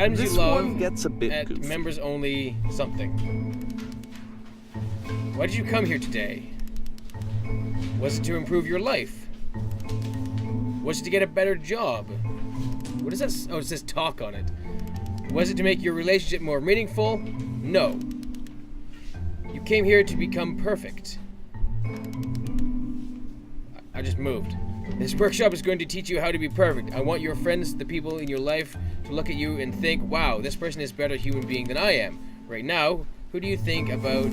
Items This you love one gets a bit at goofy. members only something. Why did you come here today? Was it to improve your life? Was it to get a better job? What is that? Oh, it says talk on it. Was it to make your relationship more meaningful? No. You came here to become perfect. I just moved. This workshop is going to teach you how to be perfect. I want your friends, the people in your life, to look at you and think, wow, this person is a better human being than I am. Right now, who do you think about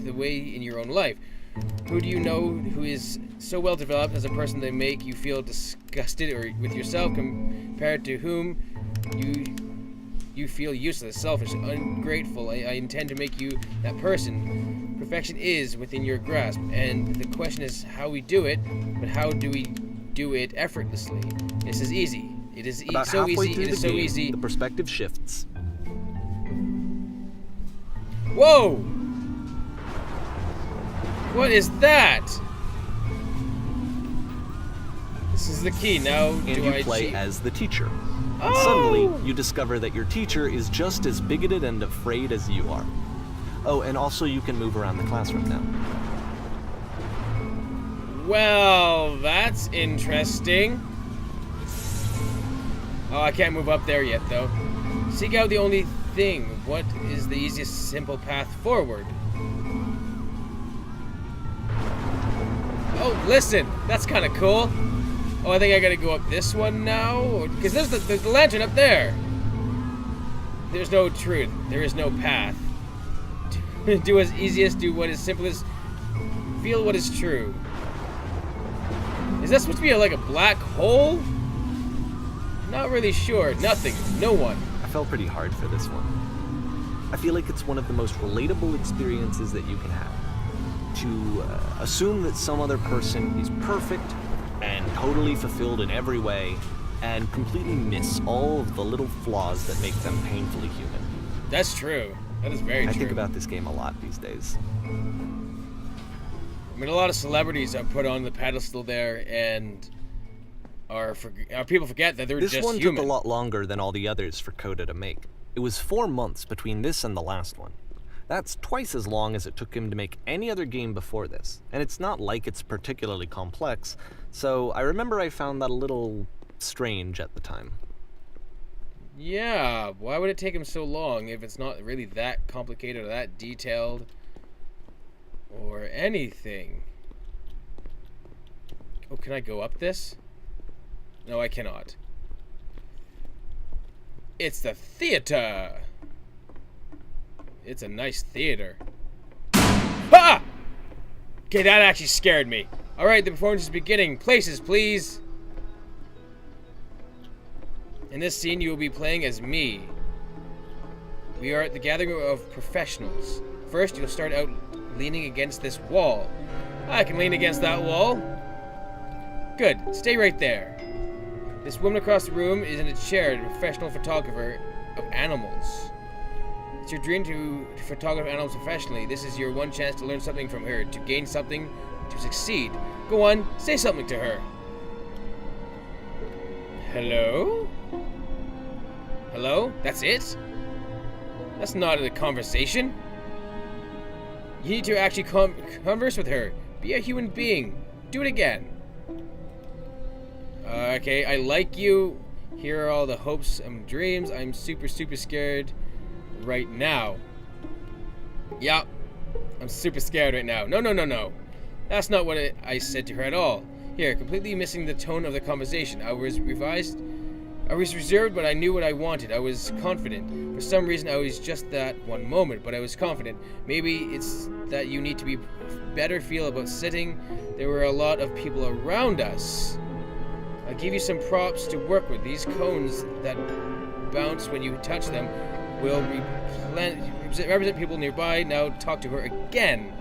the way in your own life? Who do you know who is so well developed as a person they make you feel disgusted or with yourself compared to whom you feel useless, selfish, ungrateful? I intend to make you that person. Perfection is within your grasp, and the question is how we do it, but how do we do it effortlessly? This is easy. It is About so halfway easy. through It is the so game, easy. the perspective shifts. Whoa! What is that? This is the key. Now, And do you I play cheat? as the teacher. Oh! And suddenly, you discover that your teacher is just as bigoted and afraid as you are. Oh, and also you can move around the classroom now. Well, that's interesting. Oh, I can't move up there yet, though. Seek out the only thing. What is the easiest, simple path forward? Oh, listen. That's kind of cool. Oh, I think I gotta go up this one now. Because there's the lantern up there. There's no truth. There is no path. Do as easiest, do what is simplest. Feel what is true. Is that supposed to be like a black hole? Not really sure. Nothing. No one. I fell pretty hard for this one. I feel like it's one of the most relatable experiences that you can have. To assume that some other person is perfect and totally fulfilled in every way, and completely miss all of the little flaws that make them painfully human. That's true. That is very true. I think about this game a lot these days. I mean, a lot of celebrities are put on the pedestal there, and people forget that they're This just one human. took a lot longer than all the others for Coda to make. It was 4 months between this and the last one. That's twice as long as it took him to make any other game before this, and it's not like it's particularly complex, so I remember I found that a little strange at the time. Yeah, why would it take him so long if it's not really that complicated or that detailed or anything? Oh, can I go up this? No, I cannot. It's the theater. It's a nice theater. Ah! Okay, that actually scared me. Alright, the performance is beginning. Places, please. In this scene, you will be playing as me. We are at the gathering of professionals. First, you'll start out leaning against this wall. I can lean against that wall. Good. Stay right there. This woman across the room is in a chair, a professional photographer of animals. It's your dream to photograph animals professionally. This is your one chance to learn something from her, to gain something, to succeed. Go on, say something to her. Hello? Hello? That's it? That's not a conversation. You need to actually converse with her. Be a human being. Do it again. Okay, I like you. Here are all the hopes and dreams. I'm super, super scared right now. Yeah, I'm super scared right now. No. That's not what I said to her at all. Here, completely missing the tone of the conversation. I was reserved, but I knew what I wanted. I was confident. For some reason, I was just that one moment, but I was confident. Maybe it's that you need to be better feel about sitting. There were a lot of people around us. I'll give you some props to work with. These cones that bounce when you touch them will represent people nearby. Now talk to her again.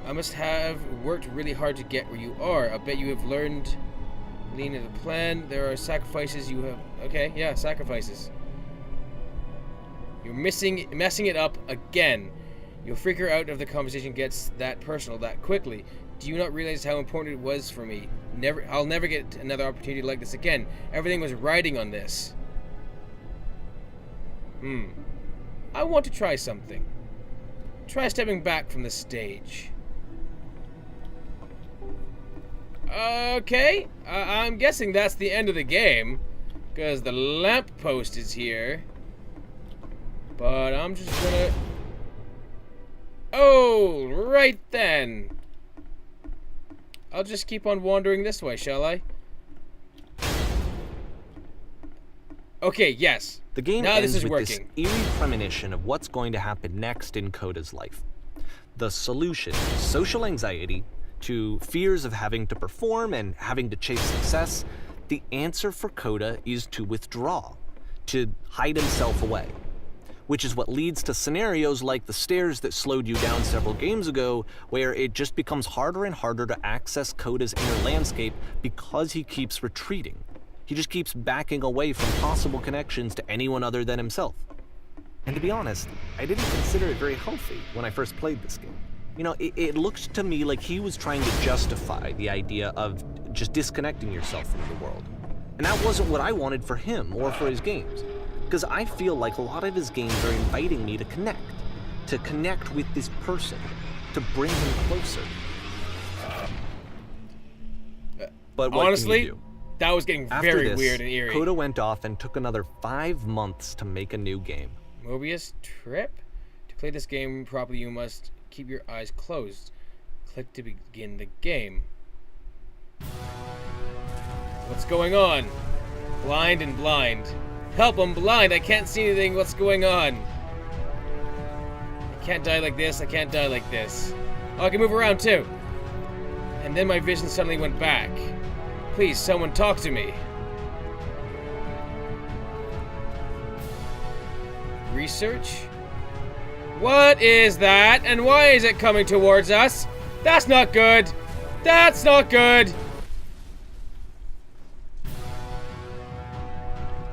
I must have worked really hard to get where you are. I bet you have learned lean into the plan. There are sacrifices you have. Okay, yeah, sacrifices. You're messing it up again. You'll figure out if the conversation gets that personal that quickly. Do you not realize how important it was for me? I'll never get another opportunity like this again. Everything was riding on this. I want to try something. Try stepping back from the stage. Okay, I'm guessing that's the end of the game, because the lamppost is here. But I'm just gonna... Oh, right then. I'll just keep on wandering this way, shall I? Okay, yes. The game now ends this is with working. this eerie premonition of what's going to happen next in Coda's life. The solution, social anxiety, to fears of having to perform and having to chase success, the answer for Coda is to withdraw, to hide himself away. Which is what leads to scenarios like the stairs that slowed you down several games ago, where it just becomes harder and harder to access Coda's inner landscape because he keeps retreating. He just keeps backing away from possible connections to anyone other than himself. And to be honest, I didn't consider it very healthy when I first played this game. You know, it looked to me like he was trying to justify the idea of just disconnecting yourself from the world. And that wasn't what I wanted for him or for his games. Because I feel like a lot of his games are inviting me to connect with this person, to bring him closer. But what honestly, can you do? That was getting After very this, weird and eerie. Coda went off and took another 5 months to make a new game. Mobius trip? To play this game properly, you must keep your eyes closed. Click to begin the game. What's going on? Blind and blind. Help, I'm blind. I can't see anything. What's going on? I can't die like this. I can't die like this. Oh, I can move around too. And then my vision suddenly went back. Please, someone talk to me. Research? What is that? And why is it coming towards us? That's not good. That's not good.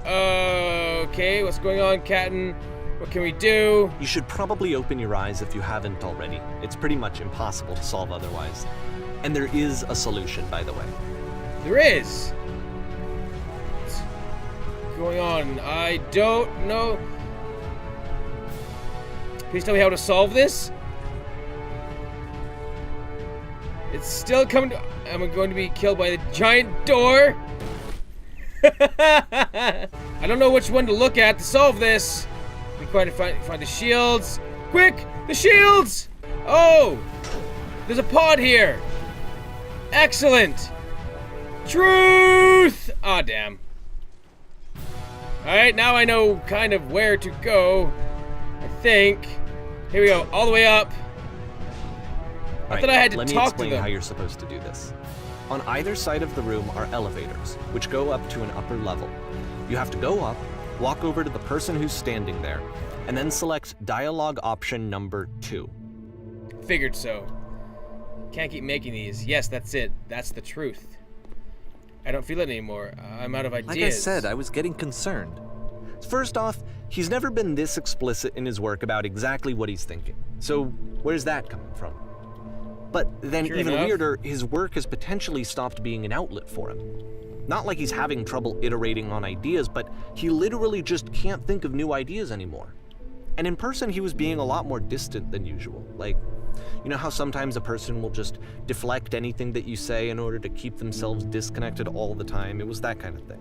Okay, what's going on, Captain? What can we do? You should probably open your eyes if you haven't already. It's pretty much impossible to solve otherwise. And there is a solution, by the way. There is. What's going on? I don't know. Please tell me how to solve this. It's still coming to... Am I going to be killed by the giant door? I don't know which one to look at to solve this. We try to find the shields. Quick! The shields! Oh! There's a pod here. Excellent. Truth! Ah, damn. Alright, now I know kind of where to go. I think. Here we go, all the way up. I thought I had to talk to them. Let me explain how you're supposed to do this. On either side of the room are elevators, which go up to an upper level. You have to go up, walk over to the person who's standing there, and then select dialogue option number 2. Figured so. Can't keep making these. Yes, that's it. That's the truth. I don't feel it anymore. I'm out of ideas. Like I said, I was getting concerned. First off, he's never been this explicit in his work about exactly what he's thinking. So where's that coming from? But then Sure even enough. weirder, his work has potentially stopped being an outlet for him. Not like he's having trouble iterating on ideas, but he literally just can't think of new ideas anymore. And in person, he was being a lot more distant than usual. Like, you know how sometimes a person will just deflect anything that you say in order to keep themselves disconnected all the time? It was that kind of thing.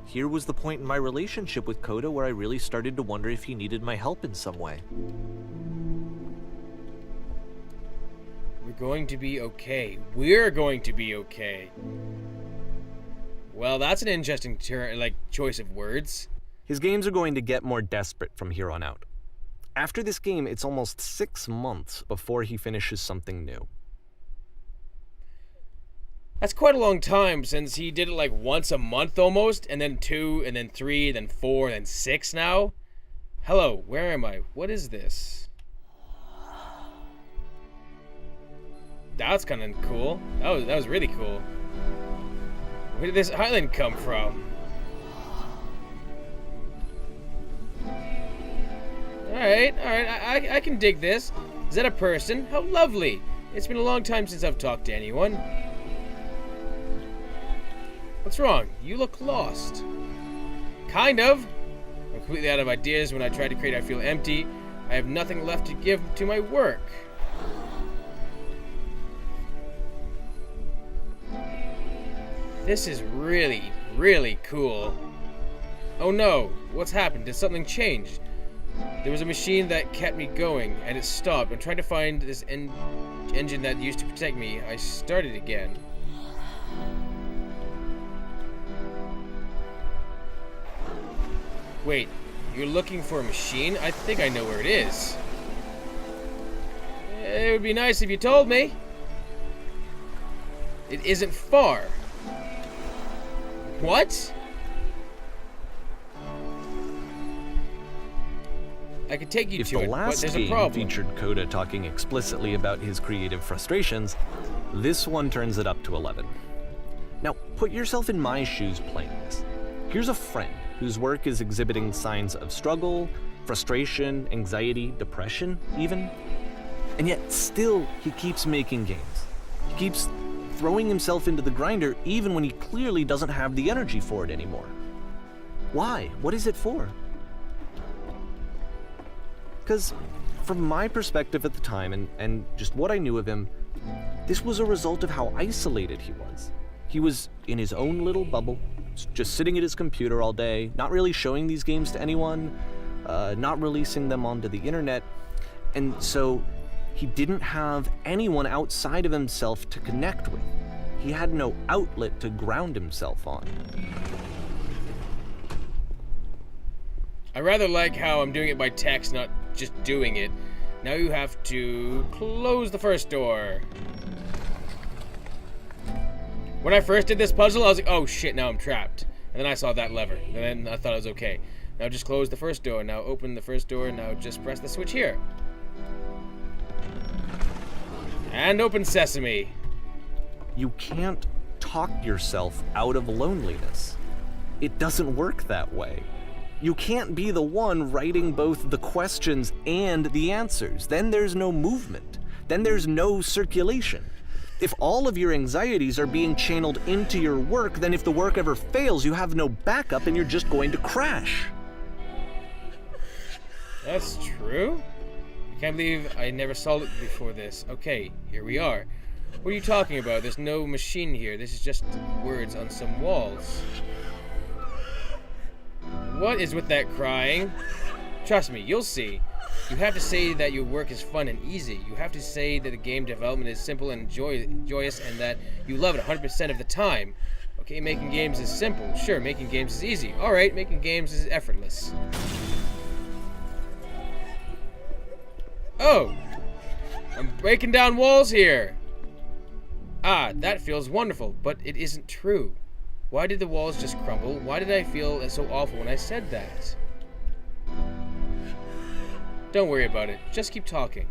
Here was the point in my relationship with Coda where I really started to wonder if he needed my help in some way. We're going to be okay. We're going to be okay. Well, that's an interesting choice of words. His games are going to get more desperate from here on out. After this game, it's almost 6 months before he finishes something new. That's quite a long time since he did it like once a month almost, and then 2, and then 3, then 4, and then 6 now. Hello, where am I? What is this? That's kind of cool. That was really cool. Where did this island come from? Alright, I can dig this. Is that a person? How lovely. It's been a long time since I've talked to anyone. What's wrong? You look lost. Kind of. I'm completely out of ideas. When I try to create, I feel empty. I have nothing left to give to my work. This is really, really cool. Oh no, what's happened? Did something change? There was a machine that kept me going, and it stopped. I'm trying to find this engine that used to protect me. I started again. Wait, you're looking for a machine? I think I know where it is. It would be nice if you told me. It isn't far. What? I could take you to it, but there's a problem. If the last game featured Coda talking explicitly about his creative frustrations, this one turns it up to 11. Now, put yourself in my shoes playing this. Here's a friend whose work is exhibiting signs of struggle, frustration, anxiety, depression, even. And yet, still, he keeps making games. He keeps throwing himself into the grinder even when he clearly doesn't have the energy for it anymore. Why? What is it for? Because from my perspective at the time and just what I knew of him, this was a result of how isolated he was. He was in his own little bubble, just sitting at his computer all day, not really showing these games to anyone, not releasing them onto the internet, and so he didn't have anyone outside of himself to connect with. He had no outlet to ground himself on. I rather like how I'm doing it by text, not just doing it. Now you have to close the first door. When I first did this puzzle, I was like, oh shit, now I'm trapped. And then I saw that lever, and then I thought it was okay. Now just close the first door. Now open the first door. Now just press the switch here. And open sesame. You can't talk yourself out of loneliness. It doesn't work that way. You can't be the one writing both the questions and the answers. Then there's no movement. Then there's no circulation. If all of your anxieties are being channeled into your work, then if the work ever fails, you have no backup and you're just going to crash. That's true? I can't believe I never saw it before this. Okay, here we are. What are you talking about? There's no machine here. This is just words on some walls. What is with that crying? Trust me, you'll see. You have to say that your work is fun and easy. You have to say that the game development is simple and joyous and that you love it 100% of the time. Okay, making games is simple. Sure, making games is easy. Alright, making games is effortless. Oh! I'm breaking down walls here! Ah, that feels wonderful, but it isn't true. Why did the walls just crumble? Why did I feel so awful when I said that? Don't worry about it. Just keep talking.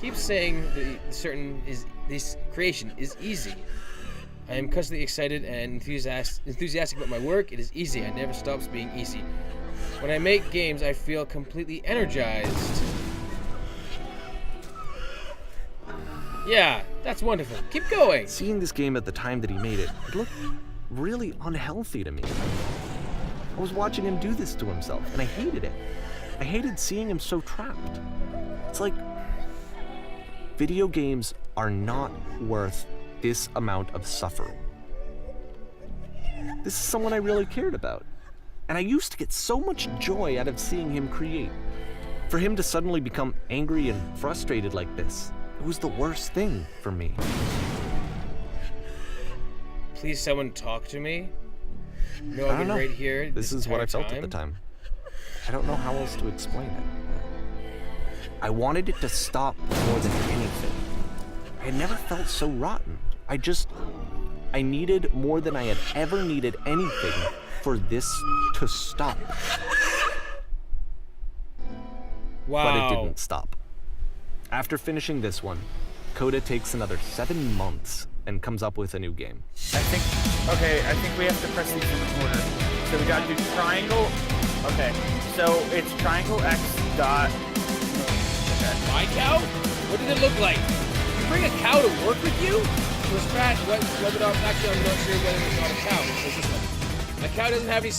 Keep saying this creation is easy. I am constantly excited and enthusiastic about my work. It is easy. It never stops being easy. When I make games, I feel completely energized. Yeah, that's wonderful. Keep going. Seeing this game at the time that he made it, it looked really unhealthy to me. I was watching him do this to himself, and I hated it. I hated seeing him so trapped. It's like, video games are not worth this amount of suffering. This is someone I really cared about, and I used to get so much joy out of seeing him create. For him to suddenly become angry and frustrated like this, it was the worst thing for me. Please, someone talk to me. No, I don't know. Right here. This is what I felt at the time. I don't know how else to explain it. I wanted it to stop more than anything. I had never felt so rotten. I needed more than I had ever needed anything for this to stop. Wow. But it didn't stop. After finishing this one, Coda takes another 7 months and comes up with a new game. I think we have to press these in order. So we gotta do triangle. Okay, so it's triangle X dot. My cow? What did it look like? You bring a cow to work with you? was fat, whether or not, actually I'm not sure whether it's not a cow. It's this one. A cow doesn't have any